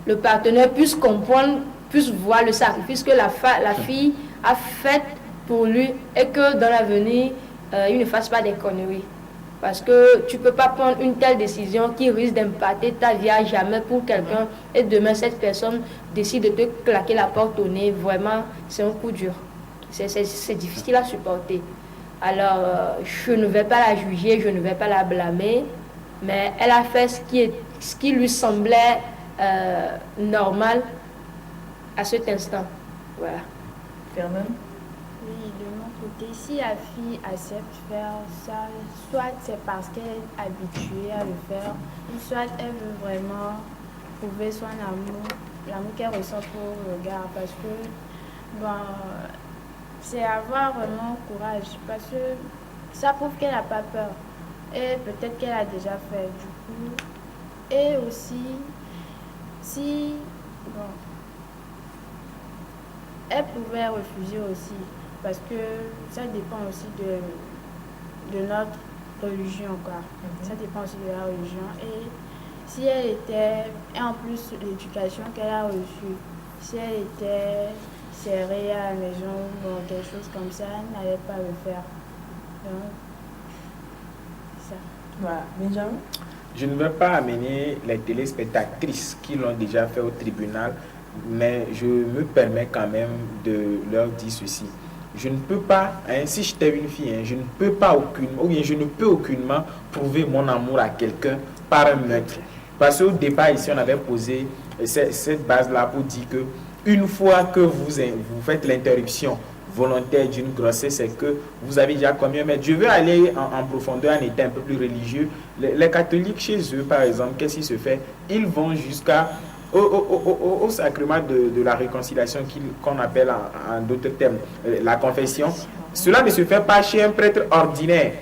le partenaire puisse comprendre, puisse voir le sacrifice que la fille a fait pour lui et que dans l'avenir, il ne fasse pas des conneries. Parce que tu ne peux pas prendre une telle décision qui risque d'impacter ta vie à jamais pour quelqu'un et demain cette personne décide de te claquer la porte au nez. Vraiment, c'est un coup dur. C'est difficile à supporter. Alors, je ne vais pas la juger, je ne vais pas la blâmer, mais elle a fait ce qui lui semblait normal à cet instant. Voilà. Fernand? Oui, de mon côté, si la fille accepte faire ça, soit c'est parce qu'elle est habituée à le faire, ou soit elle veut vraiment prouver son amour, l'amour qu'elle ressent pour le gars, parce que, bon, c'est avoir vraiment courage, parce que ça prouve qu'elle n'a pas peur, et peut-être qu'elle a déjà fait, du coup, et aussi, si, bon, elle pouvait refuser aussi, parce que ça dépend aussi de notre religion, quoi. Ça dépend aussi de la religion. Et si elle était, et en plus l'éducation qu'elle a reçue, si elle était serrée à la maison, bon, quelque chose comme ça, elle n'allait pas le faire. Donc, ça. Voilà. Benjamin? Je ne veux pas amener les téléspectatrices qui l'ont déjà fait au tribunal, mais je me permets quand même de leur dire ceci. Je ne peux pas, si j'étais une fille, je ne peux pas aucunement, ou bien je ne peux aucunement prouver mon amour à quelqu'un par un meurtre. Parce qu'au départ, ici, on avait posé cette base-là pour dire que une fois que vous faites l'interruption volontaire d'une grossesse, c'est que vous avez déjà commis un meurtre. Je veux aller en profondeur en étant un peu plus religieux. Les catholiques, chez eux, par exemple, qu'est-ce qui se fait? Ils vont jusqu'à au sacrement de la réconciliation qu'on appelle en d'autres termes la confession. Cela ne se fait pas chez un prêtre ordinaire.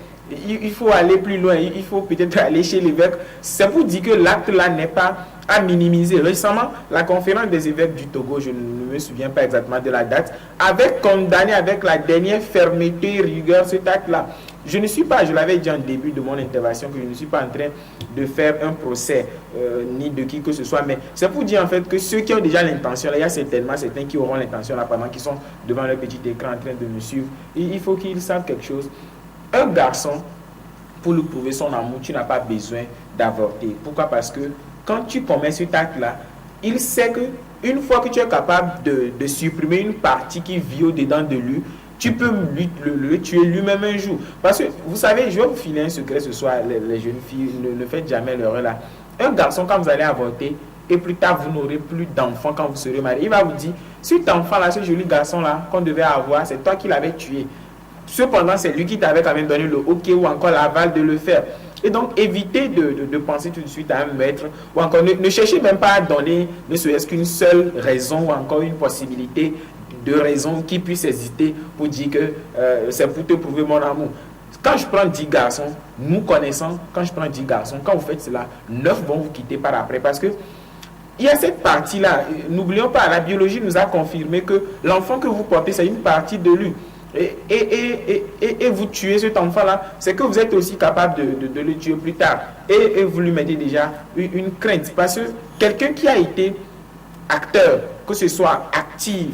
Il faut aller plus loin, il faut peut-être aller chez l'évêque. C'est pour dire que l'acte là n'est pas à minimiser. Récemment, la conférence des évêques du Togo, je ne me souviens pas exactement de la date, avait condamné avec la dernière fermeté et rigueur cet acte là. Je ne suis pas, je l'avais dit en début de mon intervention, que je ne suis pas en train de faire un procès ni de qui que ce soit, mais c'est pour dire en fait que ceux qui ont déjà l'intention, il y a certainement certains qui auront l'intention là pendant qu'ils sont devant leur petit écran en train de me suivre. Il faut qu'ils savent quelque chose. Un garçon, pour lui prouver son amour, tu n'as pas besoin d'avorter. Pourquoi? Parce que quand tu commets cet acte-là, il sait que une fois que tu es capable de supprimer une partie qui vit au-dedans de lui, tu peux le tuer lui-même un jour. Parce que, vous savez, je vais vous filer un secret ce soir, les jeunes filles, ne faites jamais l'erreur là. Un garçon, quand vous allez avorter, et plus tard, vous n'aurez plus d'enfant quand vous serez marié, il va vous dire, cet enfant-là, ce joli garçon-là, qu'on devait avoir, c'est toi qui l'avais tué. Cependant, c'est lui qui t'avait quand même donné le OK ou encore l'aval de le faire. Et donc, évitez de penser tout de suite à un maître, ou encore ne cherchez même pas à donner ne serait-ce qu'une seule raison ou encore une possibilité de raison qui puisse hésiter pour dire que c'est pour te prouver mon amour. Quand je prends 10 garçons, nous connaissons, quand je prends 10 garçons, quand vous faites cela, 9 vont vous quitter par après. Parce que il y a cette partie-là, n'oublions pas, la biologie nous a confirmé que l'enfant que vous portez, c'est une partie de lui. Et vous tuez cet enfant-là, c'est que vous êtes aussi capable de le tuer plus tard. Et vous lui mettez déjà une crainte. Parce que quelqu'un qui a été acteur, que ce soit actif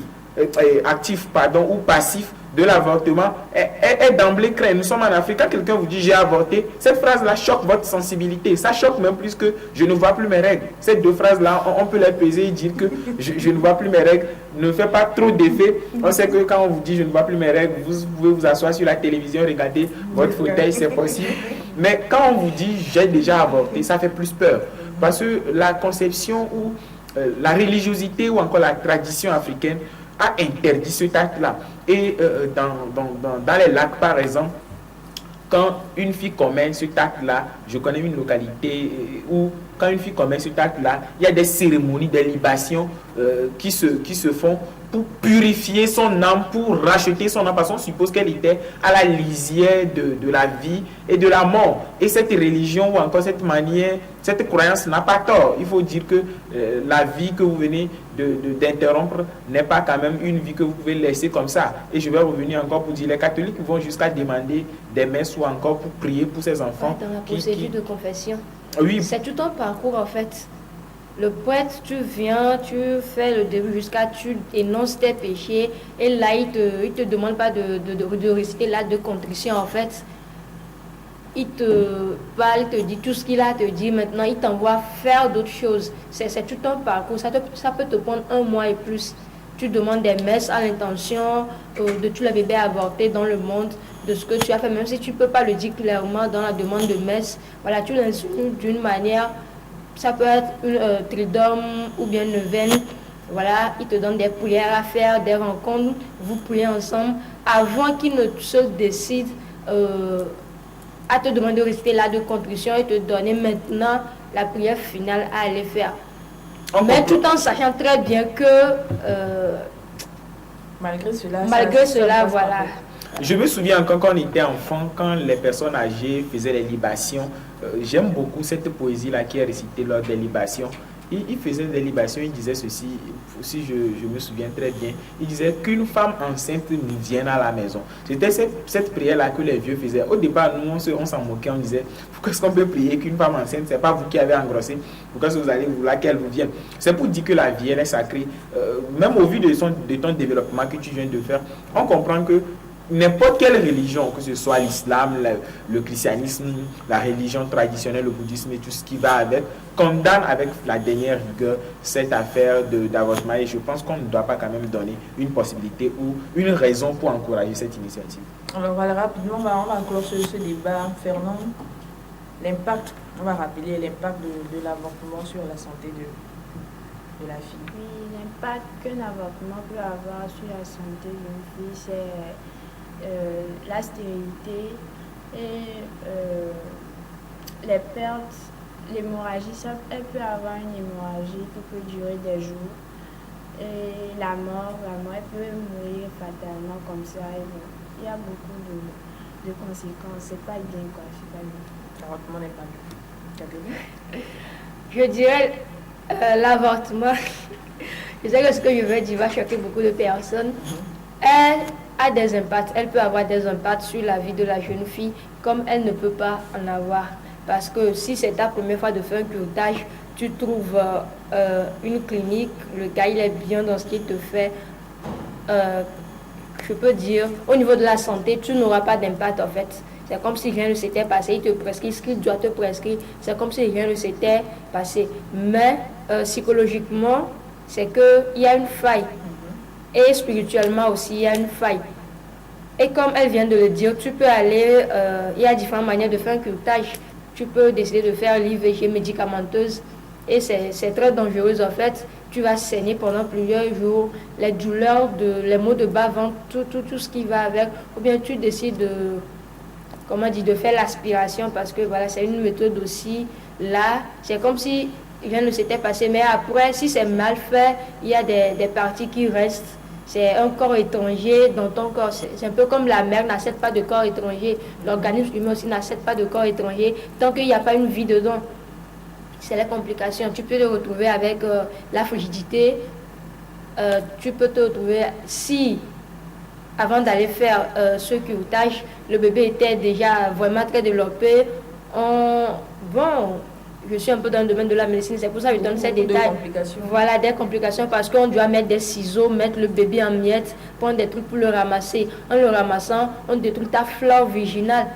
ou passif de l'avortement, est d'emblée craint. Nous sommes en Afrique, quand quelqu'un vous dit j'ai avorté, cette phrase-là choque votre sensibilité. Ça choque même plus que je ne vois plus mes règles. Ces deux phrases-là, on peut les peser et dire que je ne vois plus mes règles ne fait pas trop d'effet. On sait que quand on vous dit je ne vois plus mes règles, vous pouvez vous asseoir sur la télévision, regarder votre fauteuil, c'est possible. Mais quand on vous dit j'ai déjà avorté, ça fait plus peur. Parce que la conception ou la religiosité ou encore la tradition africaine a interdit cet acte-là. Et dans les lacs, par exemple, quand une fille commet cet acte-là, je connais une localité où, quand une fille commet cet acte-là, il y a des cérémonies, des libations qui se font pour purifier son âme, pour racheter son âme, parce qu'on suppose qu'elle était à la lisière de la vie et de la mort. Et cette religion ou encore cette manière, cette croyance n'a pas tort. Il faut dire que la vie que vous venez d'interrompre n'est pas quand même une vie que vous pouvez laisser comme ça. Et je vais revenir encore pour dire, les catholiques vont jusqu'à demander des messes ou encore pour prier pour ces enfants. Dans la procédure de confession. Oui. C'est tout un parcours en fait. Le prêtre, tu viens, tu fais le début jusqu'à tu énonces tes péchés et là il te demande pas de réciter l'acte de contrition en fait. Il te parle, il te dit tout ce qu'il a à te dire, maintenant il t'envoie faire d'autres choses. C'est tout un parcours, ça peut te prendre 1 mois et plus. Tu demandes des messes à l'intention de tous les bébés avortés dans le monde, de ce que tu as fait, même si tu ne peux pas le dire clairement dans la demande de messe. Voilà, tu l'insultes d'une manière. Ça peut être une tridome ou bien une neuvaine. Voilà, il te donne des prières à faire, des rencontres, vous priez ensemble avant qu'il ne se décide à te demander de réciter l'acte de contrition et te donner maintenant la prière finale à aller faire. Mais tout en sachant très bien que malgré cela, voilà. Je me souviens encore quand on était enfant, quand les personnes âgées faisaient les libations. J'aime beaucoup cette poésie-là qui est récitée lors des libations. Il faisait des libations, il disait ceci, si je me souviens très bien, il disait qu'une femme enceinte nous vienne à la maison. C'était cette prière-là que les vieux faisaient. Au départ, nous, on s'en moquait, on disait, pourquoi est-ce qu'on peut prier qu'une femme enceinte, c'est pas vous qui avez engrossé, pourquoi est-ce que vous allez vouloir qu'elle vous vienne? C'est pour dire que la vie, elle est sacrée. Même au vu de ton développement que tu viens de faire, on comprend que n'importe quelle religion, que ce soit l'islam, le christianisme, la religion traditionnelle, le bouddhisme et tout ce qui va avec, condamne avec la dernière rigueur cette affaire d'avortement. Et je pense qu'on ne doit pas quand même donner une possibilité ou une raison pour encourager cette initiative. Alors voilà, rapidement, on va clore ce débat. Fernand, on va rappeler l'impact de l'avortement sur la santé de la fille. Oui, l'impact qu'un avortement peut avoir sur la santé d'une fille, c'est la stérilité et les pertes, l'hémorragie. Elle peut avoir une hémorragie qui peut durer des jours. Et la mort, elle peut mourir fatalement comme ça. Il y a beaucoup de conséquences. C'est pas bien quoi, c'est pas bien. L'avortement n'est pas bien. Je dirais l'avortement. Je sais que ce que je vais dire va choquer beaucoup de personnes. a des impacts. Elle peut avoir des impacts sur la vie de la jeune fille comme elle ne peut pas en avoir. Parce que si c'est ta première fois de faire un curettage, tu trouves une clinique, le gars il est bien dans ce qu'il te fait. Je peux dire, au niveau de la santé, tu n'auras pas d'impact en fait. C'est comme si rien ne s'était passé, il te prescrit ce qu'il doit te prescrire, c'est comme si rien ne s'était passé. Mais psychologiquement, c'est qu'il y a une faille. Et spirituellement aussi, il y a une faille. Et comme elle vient de le dire, tu peux aller, il y a différentes manières de faire un curetage. Tu peux décider de faire l'IVG médicamenteuse et c'est très dangereux en fait. Tu vas saigner pendant plusieurs jours, les douleurs, les maux de bas-ventre, tout ce qui va avec. Ou bien tu décides de faire l'aspiration parce que voilà, c'est une méthode aussi. Là, c'est comme si rien ne s'était passé. Mais après, si c'est mal fait, il y a des parties qui restent. C'est un corps étranger dans ton corps. C'est un peu comme la mère n'accepte pas de corps étranger. L'organisme humain aussi n'accepte pas de corps étranger tant qu'il n'y a pas une vie dedans. C'est les complications. Tu peux te retrouver avec la frigidité. Tu peux te retrouver si, avant d'aller faire ce curettage, le bébé était déjà vraiment très développé. Je suis un peu dans le domaine de la médecine, c'est pour ça que je donne ces détails. Voilà, des complications parce qu'on doit mettre des ciseaux, mettre le bébé en miettes, prendre des trucs pour le ramasser. En le ramassant, on détruit ta flore virginale.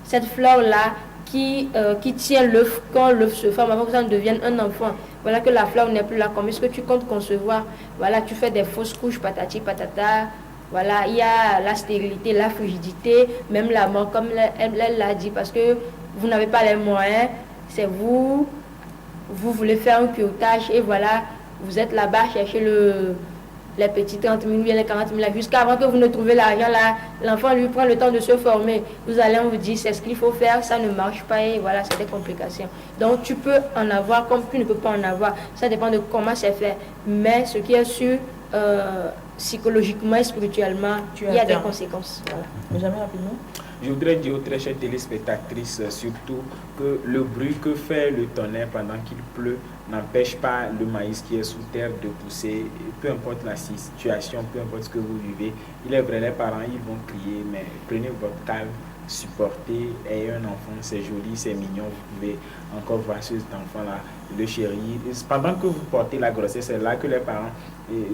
Cette flore-là qui tient l'œuf quand l'œuf se forme, avant que ça ne devienne un enfant. Voilà que la flore n'est plus là. Comment est-ce que tu comptes concevoir? Voilà, tu fais des fausses couches, patati patata. Voilà, il y a la stérilité, la frigidité, même la mort, comme elle l'a dit, parce que vous n'avez pas les moyens. C'est vous voulez faire un curetage et voilà, vous êtes là-bas chercher les petits 30 000, les 40 000, jusqu'à avant que vous ne trouviez l'argent là, l'enfant lui prend le temps de se former. Vous allez, on vous dit, c'est ce qu'il faut faire, ça ne marche pas et voilà, c'est des complications. Donc tu peux en avoir comme tu ne peux pas en avoir. Ça dépend de comment c'est fait. Mais ce qui est sûr, psychologiquement et spirituellement, il y a des conséquences. Voilà. Jamais rapidement. Je voudrais dire aux très chères téléspectatrices surtout que le bruit que fait le tonnerre pendant qu'il pleut n'empêche pas le maïs qui est sous terre de pousser. Peu importe la situation, peu importe ce que vous vivez, il est vrai, les parents, ils vont crier, mais prenez votre calme, supportez, ayez un enfant, c'est joli, c'est mignon, vous pouvez encore voir cet enfant-là, le chérir. Pendant que vous portez la grossesse, c'est là que les parents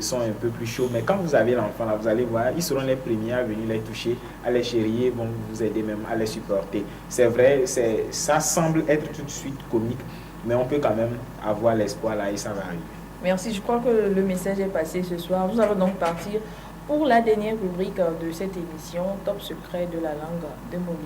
sont un peu plus chauds, mais quand vous avez l'enfant là, vous allez voir, ils seront les premiers à venir les toucher, à les chérir, vont vous aider même à les supporter. C'est vrai, ça semble être tout de suite comique, mais on peut quand même avoir l'espoir là et ça va arriver. Merci, je crois que le message est passé ce soir. Nous allons donc partir pour la dernière rubrique de cette émission, Top secret de la langue de Molière.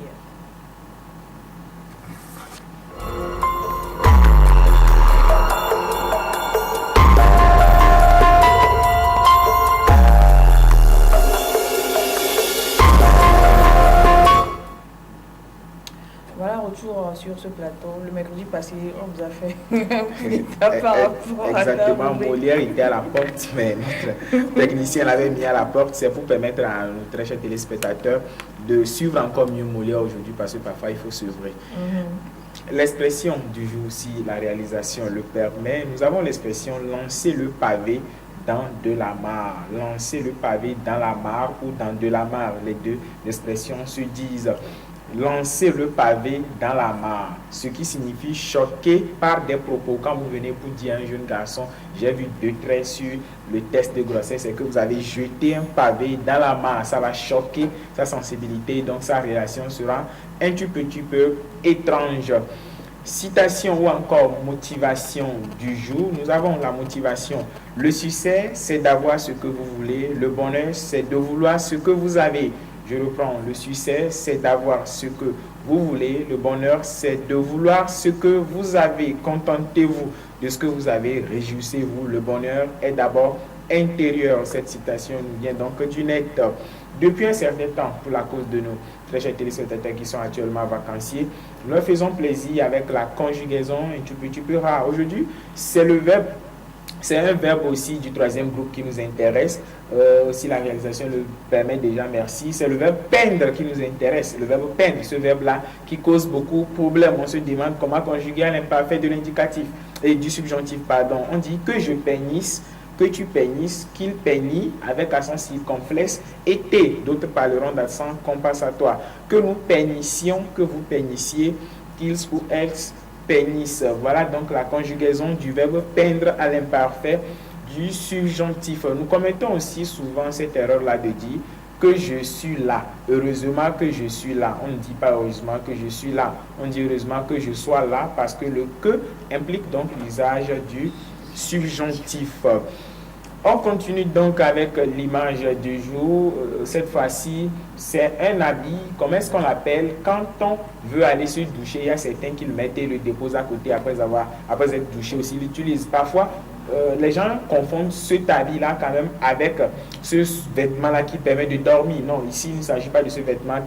Voilà, retour sur ce plateau. Le mercredi passé, on vous a fait un étape par rapport à exactement, Molière était à la porte, mais notre technicien l'avait mis à la porte. C'est pour permettre à nos très chers téléspectateurs de suivre encore mieux Molière aujourd'hui, parce que parfois il faut se vrai. L'expression du jour, si la réalisation le permet, nous avons l'expression lancer le pavé dans de la mare. Lancer le pavé dans la mare ou dans de la mare. Les deux expressions se disent. Lancer le pavé dans la mare, ce qui signifie choquer par des propos. Quand vous venez pour dire à un jeune garçon, j'ai vu 2 traits sur le test de grossesse, c'est que vous avez jeté un pavé dans la mare, ça va choquer sa sensibilité, donc sa réaction sera un tout petit peu étrange. Citation ou encore motivation du jour. Nous avons la motivation. Le succès, c'est d'avoir ce que vous voulez. Le bonheur, c'est de vouloir ce que vous avez. Je reprends, le succès, c'est d'avoir ce que vous voulez. Le bonheur, c'est de vouloir ce que vous avez. Contentez-vous de ce que vous avez. Réjouissez-vous. Le bonheur est d'abord intérieur. Cette citation nous vient donc du net. Depuis un certain temps, pour la cause de nos très chers téléspectateurs qui sont actuellement vacanciers, nous leur faisons plaisir avec la conjugaison un tout petit peu rare. Aujourd'hui, c'est le verbe. C'est un verbe aussi du 3e groupe qui nous intéresse. Si la réalisation le permet déjà, merci. C'est le verbe peindre qui nous intéresse. Le verbe peindre, ce verbe-là qui cause beaucoup de problèmes. On se demande comment conjuguer l'imparfait de l'indicatif et du subjonctif, pardon. On dit que je peignisse que tu peignisses, qu'il peignit avec accent circonflexe, et T, d'autres parleront d'accent compensatoire. Que nous peignissions, que vous peignissiez, qu'ils ou elles peignissent. Voilà donc la conjugaison du verbe peindre à l'imparfait du subjonctif. Nous commettons aussi souvent cette erreur-là de dire que je suis là. Heureusement que je suis là. On ne dit pas heureusement que je suis là. On dit heureusement que je sois là parce que le que implique donc l'usage du subjonctif. On continue donc avec l'image du jour. Cette fois-ci, c'est un habit. Comment est-ce qu'on l'appelle? Quand on veut aller se doucher, il y a certains qui le mettent et le déposent à côté après être douché aussi. Ils l'utilisent. Parfois, les gens confondent cet habit-là quand même avec ce vêtement-là qui permet de dormir. Non, ici, il ne s'agit pas de ce vêtement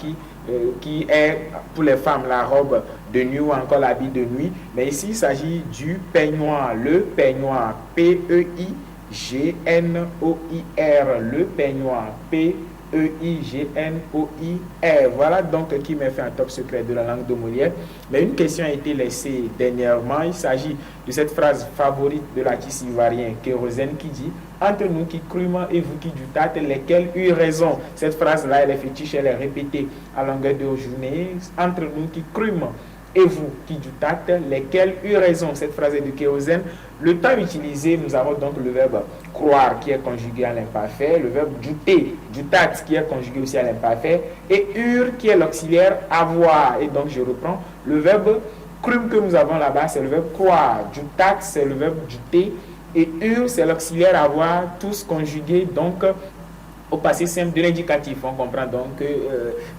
qui est pour les femmes la robe de nuit ou encore l'habit de nuit. Mais ici, il s'agit du peignoir. Le peignoir, P-E-I-G-N-O-I-R. Le peignoir, P-E-I-G-N-O-I-R. Voilà donc qui m'a fait un top secret de la langue de Molière. Mais une question a été laissée dernièrement. Il s'agit de cette phrase favorite de l'artiste ivoirien Kérosène qui dit « Entre nous qui crûmes et vous qui doutâtes, lesquels eurent raison ?» Cette phrase-là, elle est fétiche, elle est répétée à longueur de journée. « Entre nous qui crûmes et vous qui doutâtes, lesquels eurent raison ?» Cette phrase est de Kérosène. Le temps utilisé, nous avons donc le verbe croire qui est conjugué à l'imparfait, le verbe douter, doutat qui est conjugué aussi à l'imparfait, et ur qui est l'auxiliaire avoir. Et donc je reprends, le verbe crûme que nous avons là-bas, c'est le verbe croire, doutat c'est le verbe douter, et ur c'est l'auxiliaire avoir, tous conjugués donc au passé simple de l'indicatif. On comprend donc que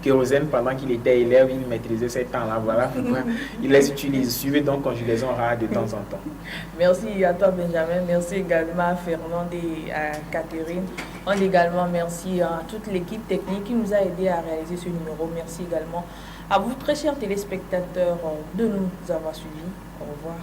Kérosène, pendant qu'il était élève, il maîtrisait ces temps-là. Voilà, il les utilise. Suivez donc conjugaison rare de temps en temps. Merci à toi, Benjamin. Merci également à Fernand et à Catherine. On dit également merci à toute l'équipe technique qui nous a aidé à réaliser ce numéro. Merci également à vous, très chers téléspectateurs, de nous avoir suivis. Au revoir.